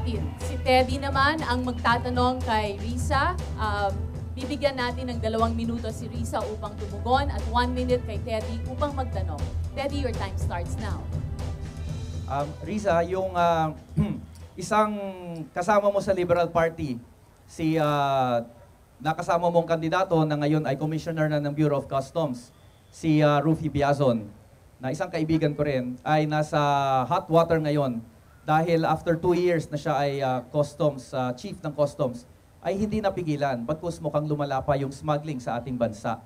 Si Teddy naman ang magtatanong kay Risa. Bibigyan natin ng 2 minuto si Risa upang tumugon at 1 minute kay Teddy upang magtanong. Teddy, your time starts now. Risa, yung isang kasama mo sa Liberal Party, si nakasama mong kandidato na ngayon ay Commissioner na ng Bureau of Customs, si Rufy Biazon, na isang kaibigan ko rin, ay nasa hot water ngayon dahil after 2 years na siya ay chief ng customs, ay hindi napigilan, bagkus mukhang lumala pa yung smuggling sa ating bansa.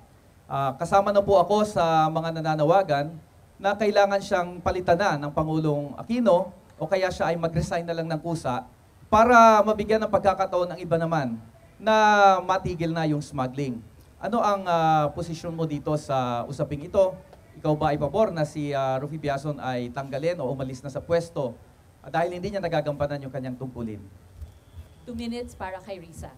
Kasama na po ako sa mga nananawagan na kailangan siyang palitan na ng Pangulong Aquino o kaya siya ay mag-resign na lang ng kusa para mabigyan ng pagkakataon ng iba naman na matigil na yung smuggling. Ano ang posisyon mo dito sa usaping ito? Ikaw ba ay pabor na si Rufy Biazon ay tanggalin o umalis na sa pwesto dahil hindi niya nagagampanan yung kanyang tungkulin? 2 minutes para kay Risa.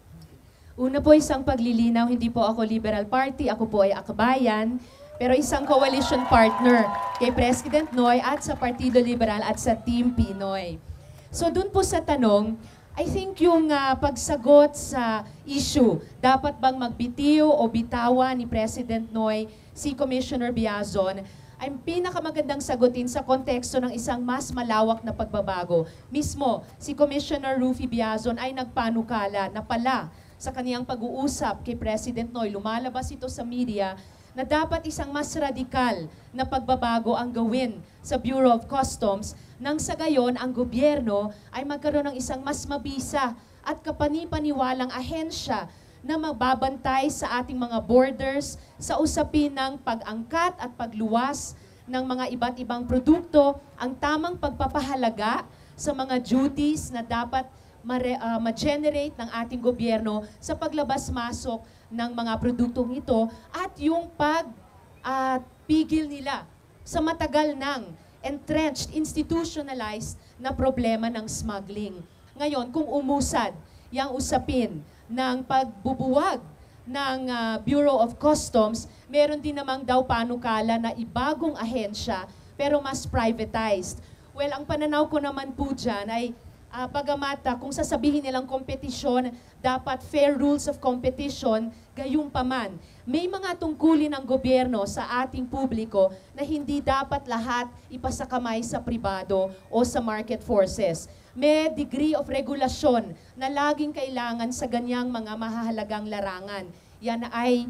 Una po isang paglilinaw, hindi po ako Liberal Party, ako po ay Akbayan, pero isang coalition partner kay President Noy at sa Partido Liberal at sa Team Pinoy. So dun po sa tanong, I think yung pagsagot sa issue, dapat bang magbitiw o bitawan ni President Noy si Commissioner Biazon, ay pinakamagandang sagutin sa konteksto ng isang mas malawak na pagbabago. Mismo, si Commissioner Rufy Biazon ay nagpanukala na pala sa kaniyang pag-uusap kay President Noy, lumalabas ito sa media, na dapat isang mas radikal na pagbabago ang gawin sa Bureau of Customs nang sa gayon ang gobyerno ay magkaroon ng isang mas mabisa at kapani-paniwalang ahensya na magbabantay sa ating mga borders sa usapin ng pag-angkat at pagluwas ng mga iba't ibang produkto, ang tamang pagpapahalaga sa mga duties na dapat ma-generate ng ating gobyerno sa paglabas-masok ng mga produktong ito at yung pagpigil nila sa matagal ng entrenched, institutionalized na problema ng smuggling. Ngayon, kung umusad yung usapin ng pagbubuwag ng Bureau of Customs, meron din namang daw panukala na ibagong ahensya pero mas privatized. Well, ang pananaw ko naman po dyan ay bagamat kung sasabihin nilang kompetisyon, dapat fair rules of competition, gayunpaman. May mga tungkulin ng gobyerno sa ating publiko na hindi dapat lahat ipasakamay sa pribado o sa market forces. May degree of regulasyon na laging kailangan sa ganyang mga mahahalagang larangan. Yan ay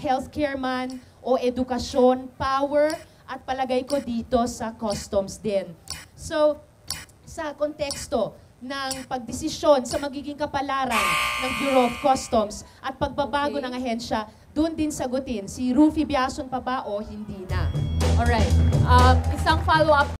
healthcare man o edukasyon, power, at palagay ko dito sa customs din. So, sa konteksto ng pagdesisyon sa magiging kapalaran ng Bureau of Customs at pagbabago ng ahensya, doon din sagutin, si Rufy Biazon pa ba o hindi na? Alright. Isang follow-up